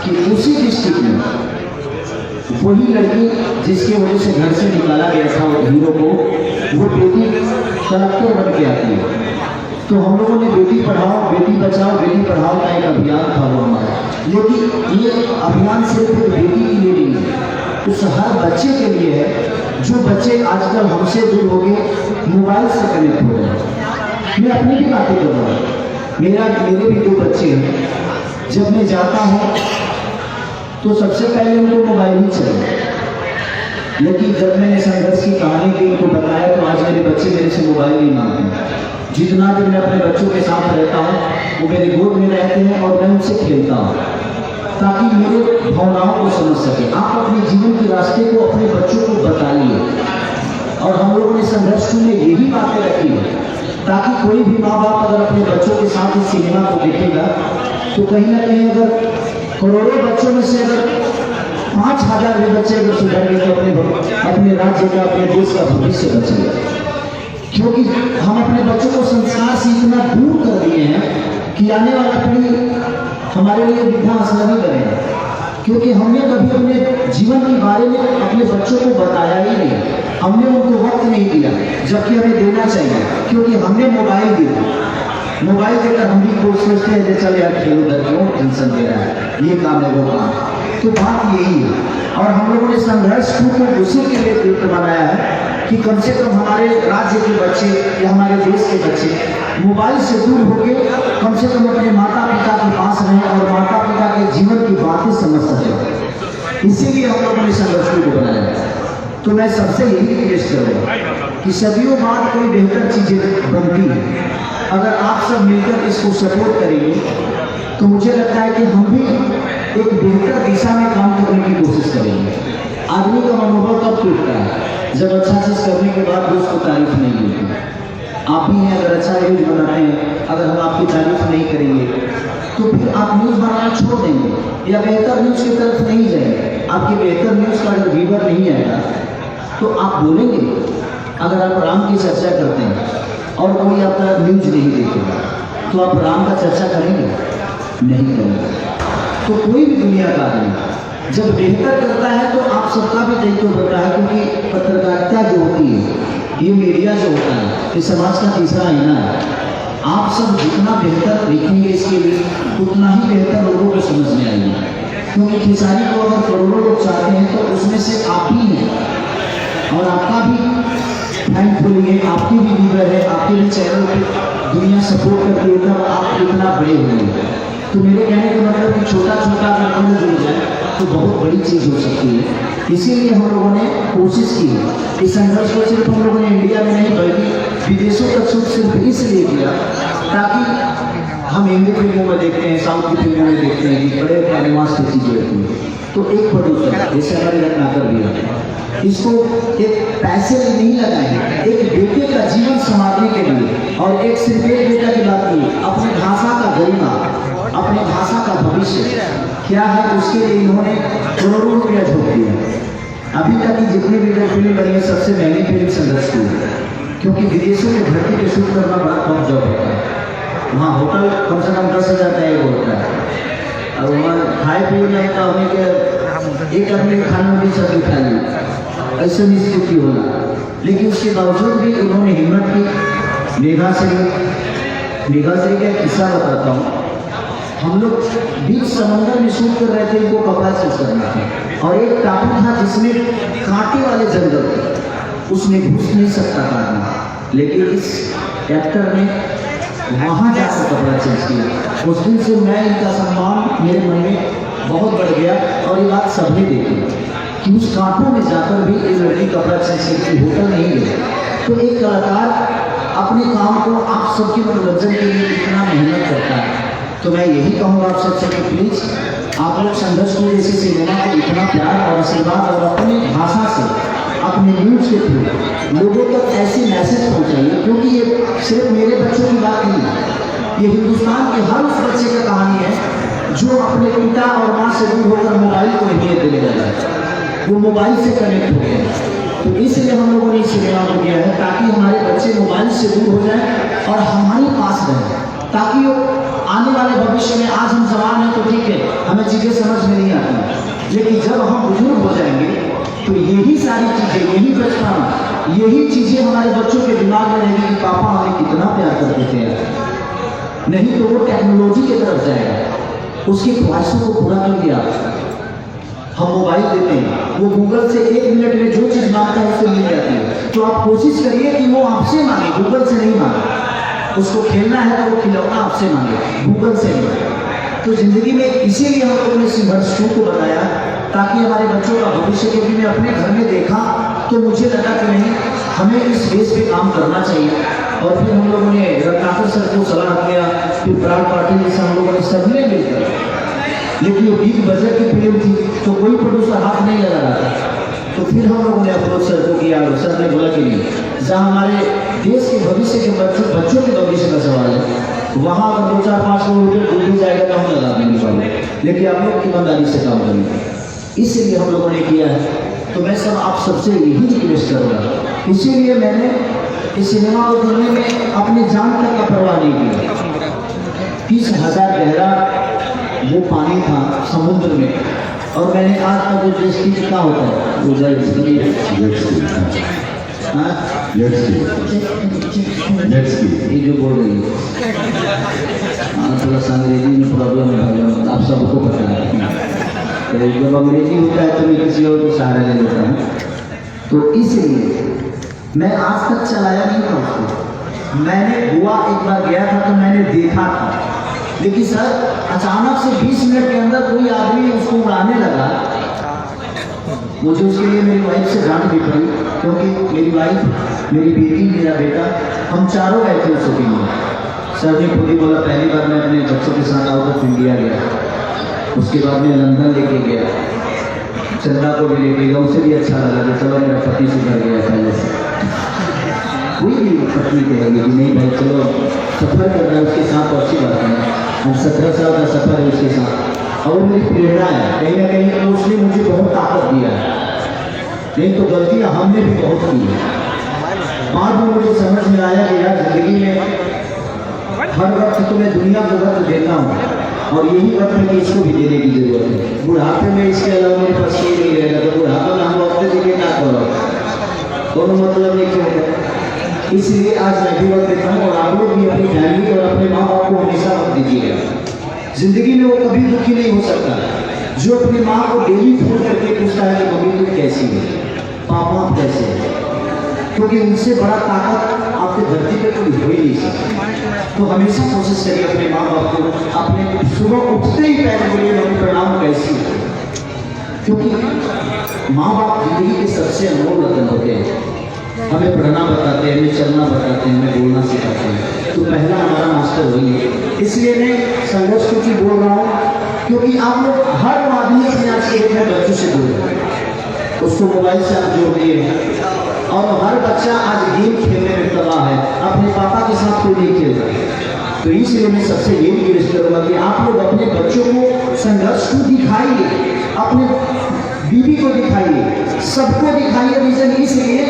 कि उसी डिस्ट्रिक्ट में वही लड़की जिसकी वजह से घर से निकाला गया था वो हीरो को, वो बेटी कलेक्टर बन के आती है। तो हम लोगों ने बेटी पढ़ाओ बेटी बचाओ बेटी पढ़ाओ का एक अभियान था वो हमारा। लेकिन ये अभियान सिर्फ बेटी के लिए नहीं है, उस हर बच्चे के लिए है जो बच्चे आजकल हमसे दूर हो गए, मोबाइल से कनेक्ट हो रहे हैं। मैं अपनी भी बातें कर रहा हूँ, मेरे भी 2 बच्चे हैं। जब मैं जाता हूँ तो सबसे पहले उनको मोबाइल ही चाहिए, लेकिन जब मैंने संघर्ष की कहानी की उनको बताया तो आज मेरे बच्चे मेरे से मोबाइल नहीं मांगते। जितना दिन मैं अपने बच्चों के साथ रहता हूँ वो मेरे गोद में रहते हैं और मैं उनसे खेलता हूँ ताकि मेरे भावनाओं को समझ सके। आप अपने जीवन के रास्ते को अपने बच्चों को बताइए, और हम लोगों ने संघर्ष में यही बातें रखी है ताकि कोई भी माँ बाप अगर अपने बच्चों के साथ इस सिनेमा को देखेगा तो कहीं ना कहीं अगर करोड़ों बच्चों में से अगर 5000 भी बच्चे अगर सुधर गए तो अपने राज्य का अपने देश का भविष्य बचेगा। क्योंकि हम अपने बच्चों को संस्कार से इतना दूर कर दिए हैं कि आने वाला पीढ़ी हमारे लिए वृद्धा आश्रम ही बनेगा, क्योंकि हमने कभी अपने जीवन के बारे में अपने बच्चों को बताया ही नहीं, हमने उनको वक्त नहीं दिया जबकि हमें देना चाहिए, क्योंकि हमने मोबाइल दिया। मोबाइल देकर हम भी कोई सोचते हैं कि चल यार खेल उधर क्यों टेंशन दे रहा है, ये काम है वो काम। तो बात यही है, और हम लोगों ने संघर्ष को उसी के लिए बनाया है कि कम से कम हमारे राज्य के बच्चे या हमारे देश के बच्चे मोबाइल से दूर होकर कम से कम अपने माता पिता के पास रहें और माता पिता के जीवन की बातें समझ सकें। इसीलिए हम लोगों ने संघर्ष को बनाया। तो मैं सबसे यही रिक्वेस्ट करूँगा कि सदियों बाद कोई बेहतर चीज़ें बनती है, अगर आप सब मिलकर इसको सपोर्ट करेंगे तो मुझे लगता है कि हम भी एक बेहतर दिशा में काम करने की कोशिश करेंगे। आदमी का मनोबल कब टूटता है? जब अच्छा चीज़ करने के बाद भी उसको तारीफ नहीं मिलती। आप ही हैं, अगर अच्छा न्यूज़ बनाते हैं, अगर हम आपकी तारीफ नहीं करेंगे तो फिर आप न्यूज़ बनाना छोड़ देंगे या बेहतर न्यूज़ की तरफ नहीं जाएंगे। आपकी बेहतर न्यूज़ का अगर व्यूवर नहीं आएगा तो आप बोलेंगे। अगर आप राम की चर्चा करते हैं और कोई आपका न्यूज़ नहीं देखेगा तो आप राम का चर्चा करेंगे? नहीं करेंगे। तो कोई भी दुनिया का आदमी जब बेहतर करता है तो आप सबका भी दायित्व बनता है, क्योंकि पत्रकारिता जो होती है, ये मीडिया जो होता है, ये समाज का तीसरा आईना है। आप सब जितना बेहतर लिखेंगे इसके लिए उतना ही बेहतर लोगों को समझ में आएगा, क्योंकि खिसारी को अगर करोड़ों लोग चाहते हैं तो उसमें से आप ही हैं, और आपका भी थैंकफुल है, आपकी भी लीडर है, आपके भी चैनल पे दुनिया सपोर्ट करती है, तब आप इतना बड़े हुए। तो मेरे कहने का मतलब कि छोटा छोटा अगर हम जुड़ जाए तो बहुत बड़ी चीज़ हो सकती है। इसीलिए हम लोगों ने कोशिश की है। इस संघर्ष को सिर्फ हम लोगों ने इंडिया में नहीं बल्कि विदेशों तक सिर्फ इसलिए किया ताकि हम हिंदी फिल्मों में देखते हैं, साउथ की फिल्मों में देखते हैं कि बड़े कैनवास की चीज़ें होती हैं। तो एक प्रोड्यूसर जैसे हमारे रत्नाकर भी है, इसको एक पैसे में नहीं लगाएंगे, एक बेटे का जीवन संवारने के लिए, और एक सिर्फ एक बेटा की बात की, अपनी भाषा का गरिमा, अपनी भाषा का भविष्य क्या है उसके लिए इन्होंने करोड़ों रुपया झोंक दिया। अभी तक की जितनी भी फिल्म बनी है सबसे महंगी फिल्म संघर्ष की है, क्योंकि विदेशों में धरती पे शूट करना बड़ा कम जॉब होता है। वहाँ होटल कम से कम 10,000 का एक होता है, और वहाँ खाए पीने का होने के एक आदमी खाना भी सब खाइए, ऐसे भी स्थिति होना। लेकिन उसके बावजूद भी उन्होंने हिम्मत की। मेघाश्री का एक किस्सा बताता हूँ। हम लोग बीच समंदर में शूट कर रहे थे, इनको कपड़ा चेंज करना था, और एक टापू था जिसमें कांटे वाले जंगल थे, उसमें घुस नहीं सकता था, लेकिन इस एक्टर ने वहाँ जाकर कपड़ा चेंज किया। उस दिन से मैं इनका सम्मान मेरे मन में बहुत बढ़ गया, और ये बात सबने देखी कि उस कांटों में जाकर भी एक लड़की कपड़ा चेंज करके होटल नहीं गई। तो एक कलाकार अपने काम को आप सबके मनोरंजन के लिए इतना मेहनत करता है। तो मैं यही कहूँगा आप सबसे कि प्लीज़ आप लोग संघर्ष को जैसे सिनेमा को इतना प्यार और आशीर्वाद और अपनी भाषा से अपने न्यूज़ के थ्रू लोगों तक ऐसे मैसेज पहुँचाइए, क्योंकि ये सिर्फ मेरे बच्चों की बात नहीं है, ये हिंदुस्तान के हर उस बच्चे की कहानी है जो अपने पिता और माँ से दूर होकर मोबाइल को अहमियत देने लगा है, वो मोबाइल से कनेक्ट हो गया। तो इसलिए हम लोगों ने इस सिनेमा को किया है ताकि हमारे बच्चे मोबाइल से दूर हो जाएं और हमारे पास रहें, ताकि वो आने वाले भविष्य में आज हम जवान हैं तो ठीक है, हमें चीज़ें समझ में नहीं आती, लेकिन जब हम बुजुर्ग हो जाएंगे तो यही सारी चीज़ें, यही बचपन, यही चीज़ें हमारे बच्चों के दिमाग में रहेगी कि पापा हमें कितना प्यार करते थे। नहीं तो वो टेक्नोलॉजी की तरफ जाएगा, उसकी ख्वाहिशों को पूरा कर दिया। हम मोबाइल देते हैं, वो गूगल से 1 मिनट में जो चीज़ मांगता है उससे मिल जाती है। तो आप कोशिश करिए कि वो आपसे मांगे, गूगल से नहीं मांगे। उसको खेलना है तो वो खिलौना आपसे मांगे, गूगल से नहीं। तो जिंदगी में इसीलिए हम लोगों ने संघर्ष को बनाया, ताकि हमारे बच्चों का भविष्य, क्योंकि मैं अपने घर में देखा तो मुझे लगा कि नहीं, हमें इस बेस पे काम करना चाहिए। और फिर हम लोगों ने रत्नाकर सर को सलाह किया, फिर ब्रांड पार्टी जैसे हम लोगों ने सबने मिलकर, लेकिन वो बिग बजट की फिल्म थी तो कोई प्रोड्यूसर हाथ नहीं लगा रहा था। तो फिर हम लोगों ने अप्रोच सर को किया, सर ने बोला कि नहीं, जहाँ हमारे देश के भविष्य के बच्चों के भविष्य का सवाल है, वहाँ अगर 2-4-5 करोड़ रुपये डूब जाएगा तो हम लगा देंगे पाएंगे, लेकिन आप लोग ईमानदारी से काम करेंगे। इसीलिए हम लोगों ने किया है। तो मैं सब आप सबसे यही रिक्वेस्ट करूँगा। इसीलिए मैंने इस सिनेमा को करने में अपनी जान तक का परवाह नहीं किया। 30,000 गहरा वो पानी था समुद्र में, और मैंने आज तक जो जेट क्या होता है वो जेट ये जो बोल रही है, थोड़ा सा अंग्रेजी में प्रॉब्लम है, आप सबको पता है। तो जब अंग्रेजी होता है तो मैं किसी और को सहारा ले लेता हूँ। तो इसलिए मैं आज तक चलाया नहीं था उसको। मैंने गोवा एक बार गया था तो मैंने देखा था, लेकिन सर अचानक से 20 मिनट के अंदर कोई आदमी उसको उड़ाने लगा। मुझे उसके लिए मेरी वाइफ से डांट भी पड़ी, क्योंकि मेरी वाइफ, मेरी बेटी, मेरा बेटा, हम चारों गए थे उसके लिए। सर ने खुद ही बोला, पहली बार मैं अपने बच्चों के साथ आउट ऑफ इंडिया गया, उसके बाद मैं लंदन लेके गया, चंदा को भी लेके गया, उसे भी अच्छा लगा कि चलो मेरा पति सुधर गया पहले से। कोई भी पत्नी कहेगी कि नहीं भाई चलो सफ़र कर रहा है उसके साथ, तो अच्छी बात है। हम 17 साल का सफ़र है उसके साथ, और मेरी प्रेरणा है कहीं ना कहीं, तो उसने मुझे बहुत ताकत दिया है। नहीं तो गलतियाँ हमने भी बहुत की है। बाद में मुझे समझ में आया कि यार जिंदगी में हर वक्त तो मैं दुनिया को वक्त देता हूँ, और यही वक्त है कि इसको भी देने की जरूरत है। बुढ़ापे में इसके अलावा मेरे पास कोई नहीं रहेगा, तो बुढ़ापे में हम वक्त देके क्या करो, दोनों मतलब नहीं होता। इसलिए आज मैं भी वक्त देता हूँ, और आप लोग भी अपनी फैमिली और अपने माँ बाप को हमेशा वक्त दीजिएगा। जिंदगी में वो कभी दुखी नहीं हो सकता जो अपनी माँ को डेली फोन करके पूछता है कि मम्मी तुम कैसी है, पापा आप कैसे हैं, क्योंकि उनसे बड़ा ताकत आपके धरती पे कोई हो ही नहीं सकता। तो हमेशा कोशिश करिए अपने माँ बाप को, अपने सुबह उठते ही पहले बोलिए मम्मी प्रणाम कैसी है, क्योंकि माँ बाप जिंदगी के सबसे अनमोल रतन होते हैं। हमें पढ़ना बताते हैं, हमें चलना बताते हैं, हमें बोलना सिखाते हैं। तो पहला हमारा मास्टर वही है। इसलिए मैं संघर्ष क्योंकि बोल रहा हूँ, क्योंकि आप लोग हर आदमी अपने आज के डेट में बच्चों से दूर है, उसको मोबाइल से आप जोड़ दिए हैं, और हर बच्चा आज गेम खेलने में तबाह है, अपने पापा के साथ कोई नहीं खेलता। तो इसलिए मैं सबसे ये रिक्वेस्ट करूँगा कि आप लोग अपने बच्चों को संघर्ष को दिखाइए, अपने बीवी को दिखाइए, सबको दिखाइए। रीजन इसलिए